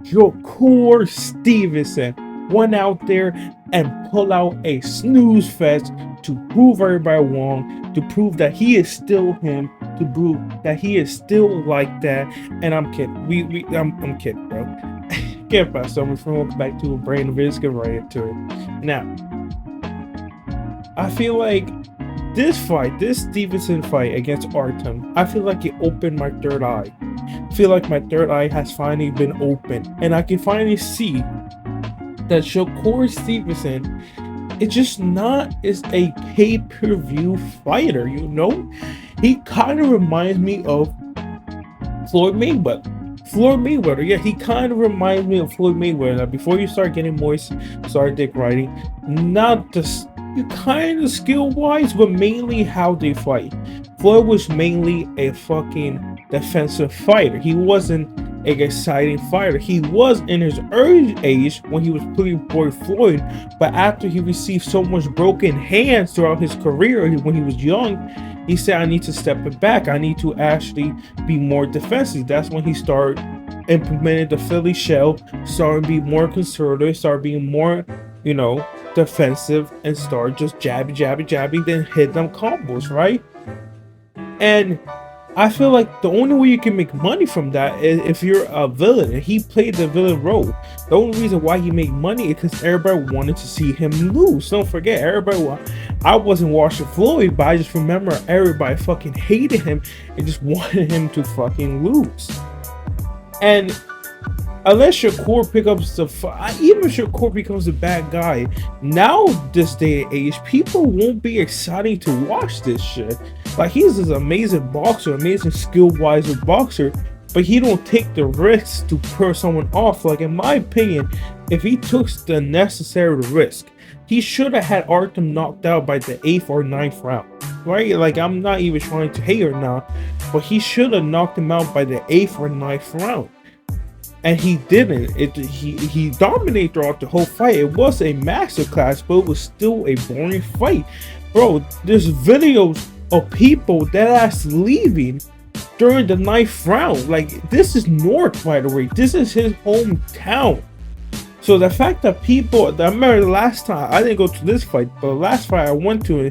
Shakur Stevenson went out there and pull out a SnoozeFest to prove everybody wrong, to prove that he is still him, to prove that he is still like that. And I'm kidding. I'm kidding, bro. Get past so much. Welcome back to a brand new video. Let's get right into it. Now, I feel like this Stevenson fight against Artem, I feel like it opened my third eye. I feel like my third eye has finally been opened, and I can finally see that Shakur Stevenson is a pay-per-view fighter, you know? He kind of reminds me of Floyd Mayweather. Yeah, he kind of reminds me of Floyd Mayweather. Now, before you start getting moist, start dick riding, not just you kind of skill-wise, but mainly how they fight. Floyd was mainly a fucking defensive fighter. He wasn't an exciting fighter. He was in his early age when he was pretty boy Floyd, but after he received so much broken hands throughout his career when he was young, he said, I need to step it back. I need to actually be more defensive. That's when he started implementing the Philly shell, started being more conservative, started being more, defensive, and started just jabbing, then hit them combos, right? And I feel like the only way you can make money from that is if you're a villain, and he played the villain role. The only reason why he made money is because everybody wanted to see him lose. Don't forget, I wasn't watching Floyd, but I just remember everybody fucking hated him and just wanted him to fucking lose. And unless Shakur even Shakur becomes a bad guy, now this day and age, people won't be excited to watch this shit. Like, he's this amazing boxer, amazing skill-wise boxer, but he don't take the risks to put someone off. Like, in my opinion, if he took the necessary risk, he should have had Artem knocked out by the 8th or 9th round, right? Like, I'm not even trying to hate or not, but he should have knocked him out by the 8th or 9th round. And he didn't. He dominated throughout the whole fight. It was a masterclass, but it was still a boring fight. Bro, there's videos of people that are leaving during the 9th round. Like, this is North, by the way. This is his hometown. So the fact that I remember the last time, I didn't go to this fight, but the last fight I went to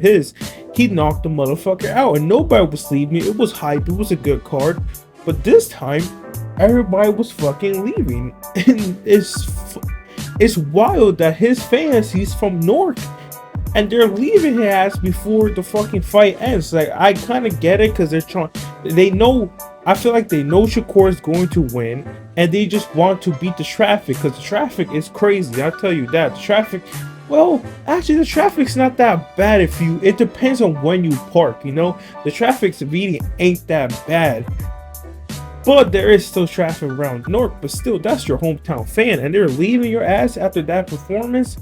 he knocked the motherfucker out, and nobody was leaving. It was hype. It was a good card. But this time, everybody was fucking leaving. And it's wild that his fans, he's from North, and they're leaving his ass before the fucking fight ends. Like, I kind of get it, because I feel like they know Shakur is going to win, and they just want to beat the traffic, because the traffic is crazy. I'll tell you that. The traffic's not that bad it depends on when you park, The traffic's really ain't that bad. But there is still traffic around North, but still, that's your hometown fan, and they're leaving your ass after that performance.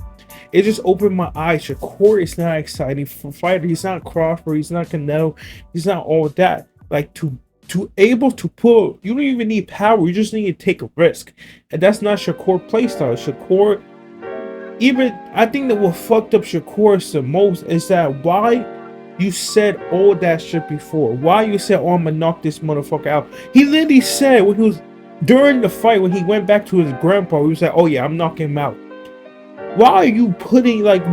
It just opened my eyes. Shakur is not exciting for fighter. He's not Crawford. He's not Canelo. He's not all that. Like, to able to pull, you don't even need power. You just need to take a risk, and that's not Shakur playstyle. I think that what fucked up Shakur the most is that why you said all that shit before. Why you said, I'm gonna knock this motherfucker out? He literally said when he was during the fight, when he went back to his grandpa, he was like, oh yeah, I'm knocking him out. Why are you putting, like,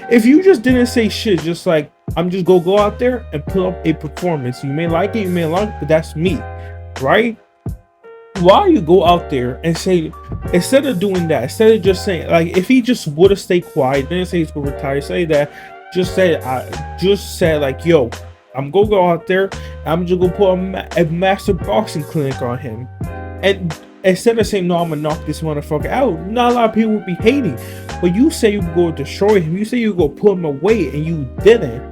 if you just didn't say shit, just like, I'm just gonna go out there and put up a performance. You may like it, but that's me, right? Why you go out there and say, instead of doing that, instead of just saying, like, if he just would have stayed quiet, didn't say he's gonna retire, say that, just said like, yo, I'm gonna go out there, I'm just gonna put a master boxing clinic on him. And instead of saying, no, I'm gonna knock this motherfucker out, not a lot of people would be hating. But you say you go destroy him, you say you go put him away, and you didn't.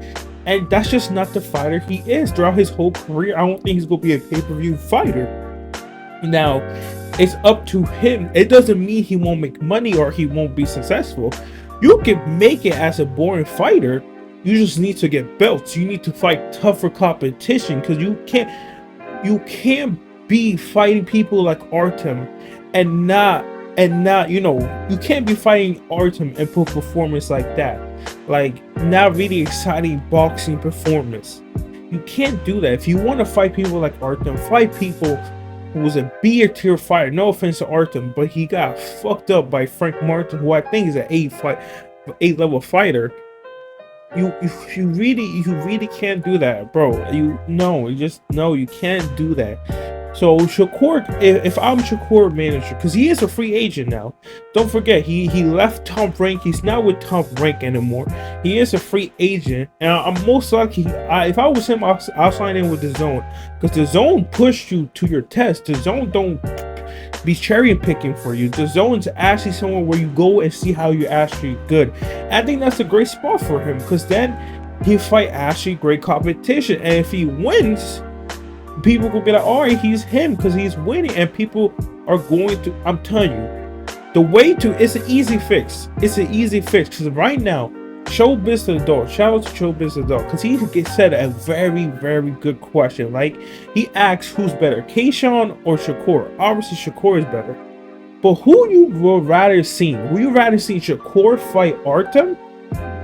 And that's just not the fighter he is. Throughout his whole career, I don't think he's gonna be a pay-per-view fighter. Now, it's up to him. It doesn't mean he won't make money or he won't be successful. You can make it as a boring fighter. You just need to get belts. You need to fight tougher competition, because you can't be fighting people like Artem and not you can't be fighting Artem and put performance like that. Like, not really exciting boxing performance. You can't do that. If you want to fight people like Artem, fight people who was a B tier fighter. No offense to Artem, but he got fucked up by Frank Martin, who I think is an 8 level fighter. You really can't do that, bro. You can't do that. So Shakur, if I'm Shakur manager, because he is a free agent now. Don't forget, he left Top Rank. He's not with Top Rank anymore. He is a free agent, and I'm most likely, if I was him, I'll sign in with the Zone, because the Zone pushed you to your test. The Zone don't be cherry picking for you. The Zone's actually somewhere where you go and see how you're actually good. I think that's a great spot for him, because then he fight actually great competition, and if he wins, people will be like, all right, he's him because he's winning, and people are going to, I'm telling you, the way to, it's an easy fix. It's an easy fix, because right now, Showbiz the Dog, shout out to Showbiz the Dog, because he said a very, very good question. Like, he asked who's better, Kayshawn or Shakur. Obviously, Shakur is better. But who you would rather see? Would you rather see Shakur fight Artem,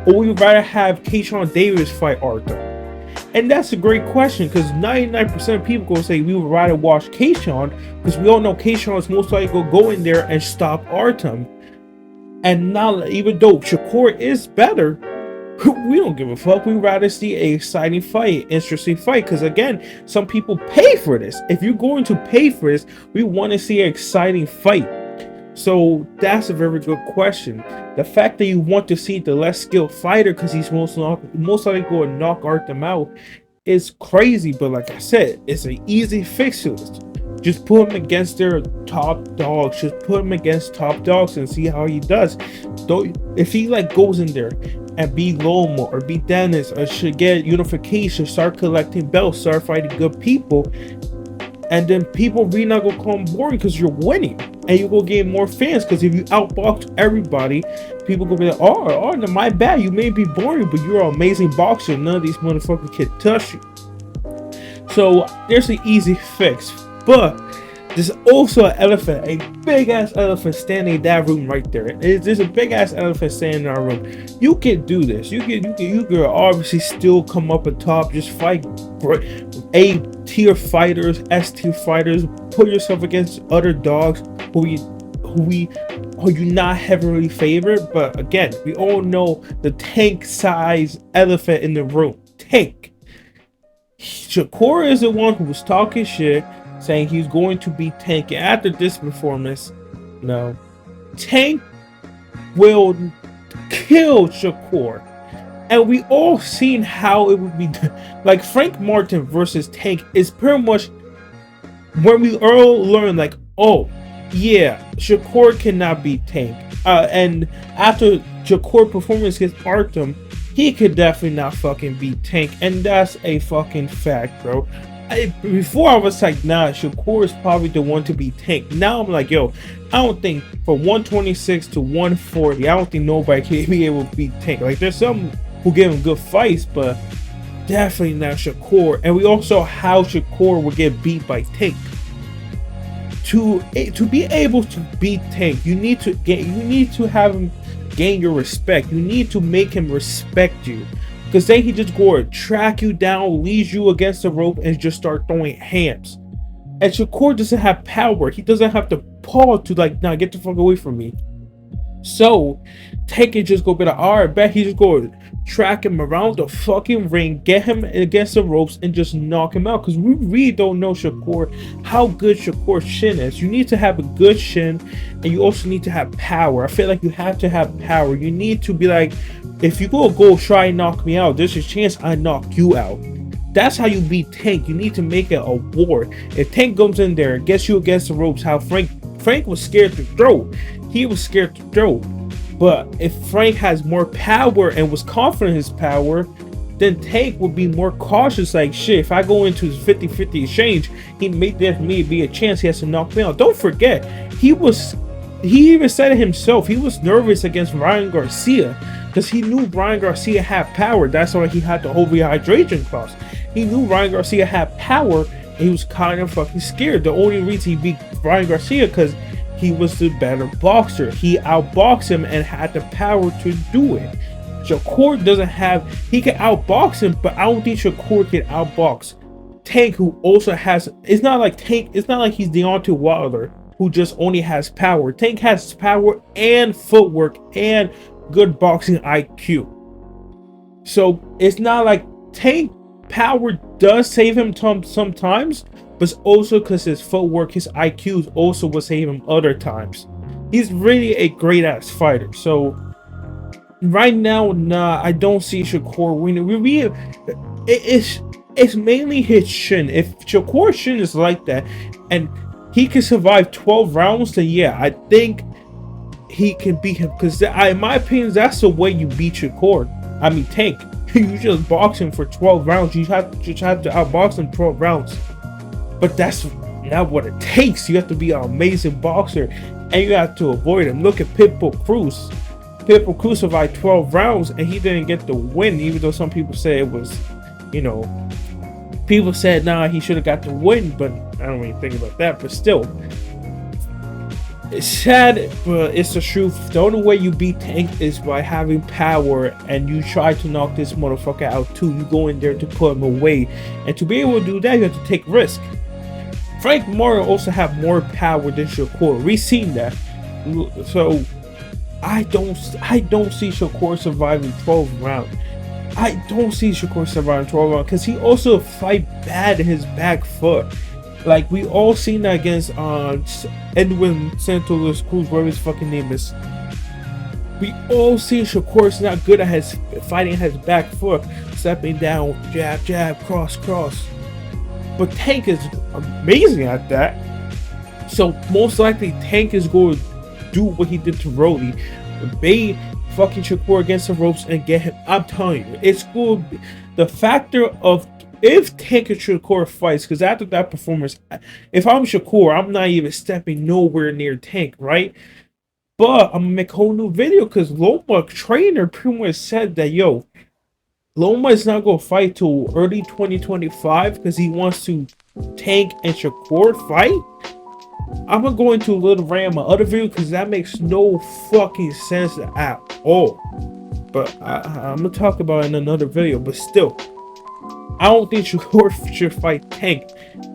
or would you rather have Kayshawn Davis fight Artem? And that's a great question, because 99% of people gonna say we would rather watch Kayshawn, because we all know Kayshawn is most likely gonna go in there and stop Artem. And now, even though Shakur is better, we don't give a fuck. We'd rather see an exciting fight, interesting fight, because again, some people pay for this. If you're going to pay for this, we want to see an exciting fight. So that's a very good question. The fact that you want to see the less skilled fighter because he's most likely going to knock Artem out is crazy. But like I said, it's an easy fix to this. Just put him against their top dogs. Just put him against top dogs and see how he does. Though, if he like goes in there and beat Loma or beat Dennis or should get unification, start collecting belts, start fighting good people, and then people really not gonna come boring because you're winning. And you will gain more fans, because if you outbox everybody, people gonna be like, oh, no, my bad, you may be boring, but you're an amazing boxer. None of these motherfuckers can touch you. So there's an easy fix. But there's also an elephant, a big ass elephant standing in that room right there. There's a big ass elephant standing in our room. You can do this. You can obviously still come up on top, just fight A tier fighters, S tier fighters, put yourself against other dogs who you not heavily favorite. But again, we all know the tank size elephant in the room. Tank. Shakur is the one who was talking shit, saying he's going to beat Tank. And after this performance, no, Tank will kill Shakur. And we all seen how it would be like Frank Martin versus Tank is pretty much when we all learn like, oh yeah, Shakur cannot beat Tank. And after Shakur performance against Artem, he could definitely not fucking beat Tank. And that's a fucking fact, bro. Before I was like, nah, Shakur is probably the one to beat Tank. Now I'm like, yo, I don't think from 126 to 140, I don't think nobody can be able to beat Tank. Like, there's some who give him good fights, but definitely not Shakur. And we also how Shakur would get beat by Tank. To be able to beat Tank, you need to have him gain your respect. You need to make him respect you. Because then he just go and track you down, leads you against the rope, and just start throwing hands. And Shakur doesn't have power. He doesn't have the paw to like, nah, get the fuck away from me. So Tank can just go be like, alright, bet he just go track him around the fucking ring, get him against the ropes, and just knock him out. Because we really don't know Shakur, how good Shakur's shin is. You need to have a good shin, and you also need to have power. I feel like you have to have power. You need to be like, if you go try and knock me out, there's a chance I knock you out. That's how you beat Tank. You need to make it a war. If Tank comes in there and gets you against the ropes, how Frank was scared to throw. He was scared to throw. But if Frank has more power and was confident in his power, then Tank would be more cautious. Like, shit, if I go into his 50-50 exchange, he may be a chance he has to knock me out. Don't forget, he even said it himself. He was nervous against Ryan Garcia because he knew Ryan Garcia had power. That's why he had the whole rehydration clause. He knew Ryan Garcia had power, and he was kind of fucking scared. The only reason he beat Ryan Garcia because he was the better boxer. He outboxed him and had the power to do it. Shakur doesn't have, he can outbox him, but I don't think Shakur can outbox Tank, who also has, it's not like he's Deontay Wilder, who just only has power. Tank has power and footwork and good boxing IQ. So it's not like Tank power does save him sometimes, but it's also because his footwork, his IQs also will save him other times. He's really a great ass fighter. So right now, nah, I don't see Shakur winning. It's mainly his shin. If Shakur's shin is like that and he can survive 12 rounds, then yeah, I think he can beat him. Because in my opinion, that's the way you beat Shakur. I mean, Tank. You just box him for 12 rounds. You have to outbox him 12 rounds. But that's not what it takes. You have to be an amazing boxer, and you have to avoid him. Look at Pitbull Cruz. Pitbull Cruz survived 12 rounds, and he didn't get the win, even though some people say it was, you know, people said, nah, he should have got the win, but I don't really think about that. But still, it's sad, but it's the truth. The only way you beat Tank is by having power, and you try to knock this motherfucker out too. You go in there to put him away, and to be able to do that, you have to take risk. Frank Morrow also have more power than Shakur. We've seen that. So I don't see Shakur surviving 12 rounds. I don't see Shakur surviving 12 rounds because he also fight bad in his back foot. Like we all seen that against Edwin Santos Cruz, whatever his fucking name is. We all see Shakur's not good at his fighting his back foot, stepping down, jab, jab, cross, cross. But Tank is amazing at that. So most likely Tank is going to do what he did to Rolly, bait fucking Shakur against the ropes and get him. I'm telling you, it's going to be the factor of if Tank and Shakur fights, because after that performance, if I'm Shakur, I'm not even stepping nowhere near Tank, right? But I'm gonna make a whole new video because Loma trainer pretty much said that, yo, Loma is not gonna fight till early 2025 because he wants to Tank and Shakur fight. I'm gonna go into a little rant in my other video because that makes no fucking sense at all. But I'm gonna talk about it in another video. But still, I don't think Shakur should fight Tank.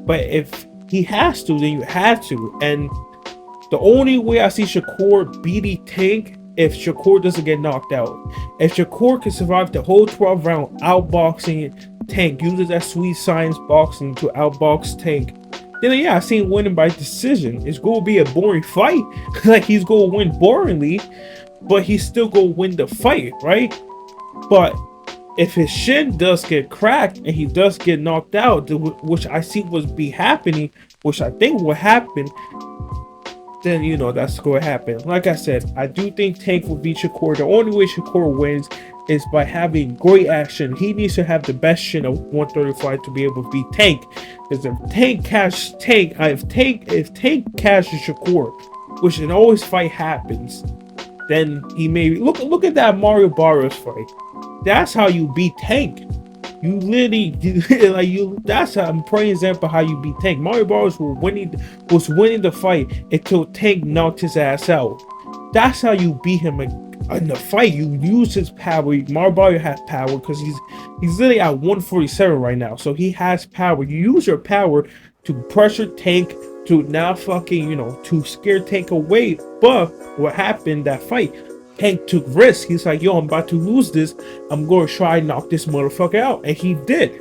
But if he has to, then you have to. And the only way I see Shakur beating Tank, if Shakur doesn't get knocked out. If Shakur can survive the whole 12 round outboxing Tank, uses that sweet science boxing to outbox Tank, then yeah, I see him winning by decision. It's going to be a boring fight. Like he's going to win boringly, but he's still going to win the fight, right? But if his shin does get cracked and he does get knocked out, which I see would be happening, which I think will happen, then you know that's going to happen. Like I said, I do think Tank will beat Shakur. The only way Shakur wins is by having great action. He needs to have the best shin of 135 to be able to beat Tank. Because if Tank catches Shakur, which in always fight happens, then he may look at that Mario Barrios fight. That's how you beat Tank. You literally that's a prime example how you beat Tank. Mario Barrios was winning the fight until Tank knocked his ass out. That's how you beat him in the fight. You use his power. Mario Barrios has power because he's literally at 147 right now. So he has power. You use your power to pressure Tank, to now fucking, you know, to scare Tank away. But what happened that fight? Tank took risks. He's like, yo, I'm about to lose this. I'm going to try and knock this motherfucker out. And he did.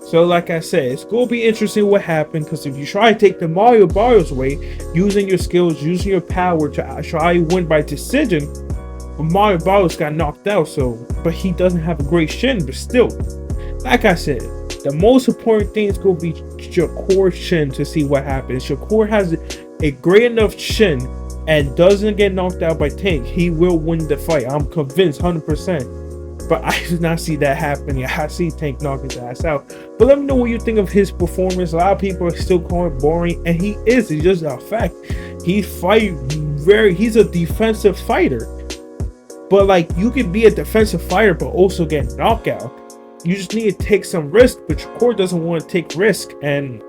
So like I said, it's going to be interesting what happened. Because if you try to take the Mario Barrios way, using your skills, using your power to try to win by decision, but Mario Barrios got knocked out. So, but he doesn't have a great shin. But still, like I said, the most important thing is going to be Shakur's shin to see what happens. Shakur has a great enough shin and doesn't get knocked out by Tank, he will win the fight. I'm convinced 100%. But I do not see that happening. I see Tank knock his ass out. But let me know what you think of his performance. A lot of people are still calling it boring, and he is. It's just a fact. He's a defensive fighter. But like, you can be a defensive fighter but also get knocked out. You just need to take some risk, but Shakur doesn't want to take risk, and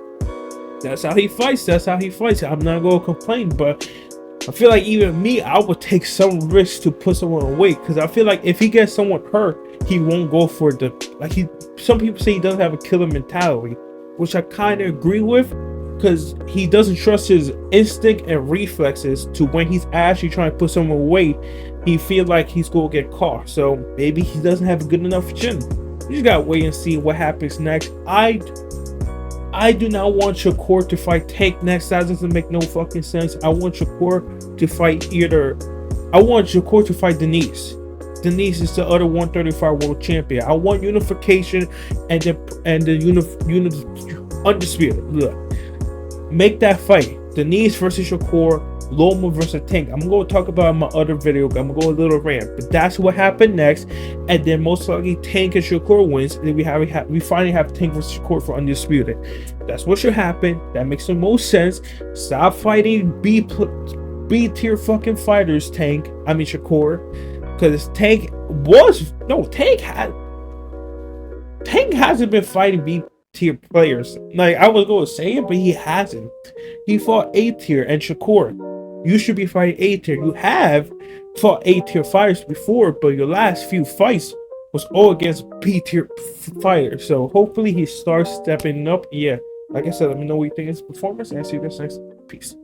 that's how he fights. I'm not going to complain, but I feel like even me, I would take some risk to put someone away, because I feel like if he gets someone hurt, he won't go for some people say he doesn't have a killer mentality. which I kind of agree with, because he doesn't trust his instinct and reflexes to when he's actually trying to put someone away. He feels like he's gonna get caught, so maybe he doesn't have a good enough chin. We just gotta wait and see what happens next. I do not want Shakur to fight Tank next. That doesn't make no fucking sense. I want Shakur to fight I want Shakur to fight Denise. Denise is the other 135 world champion. I want unification and the undisputed. Look, make that fight. Denise versus Shakur, Loma versus Tank. I'm going to talk about in my other video. I'm going to go a little rant, but that's what happened next. And then most likely Tank and Shakur wins. And then we finally have Tank versus Shakur for undisputed. That's what should happen. That makes the most sense. Stop fighting B tier fucking fighters, Tank. I mean Shakur. Because Tank hasn't been fighting B tier players. Like, I was going to say it, but he hasn't. He fought A tier, and Shakur, you should be fighting A tier. You have fought A tier fighters before, but your last few fights was all against B tier fighters. So hopefully he starts stepping up. Yeah, like I said, let me know what you think of his performance, and I'll see you guys next. Peace.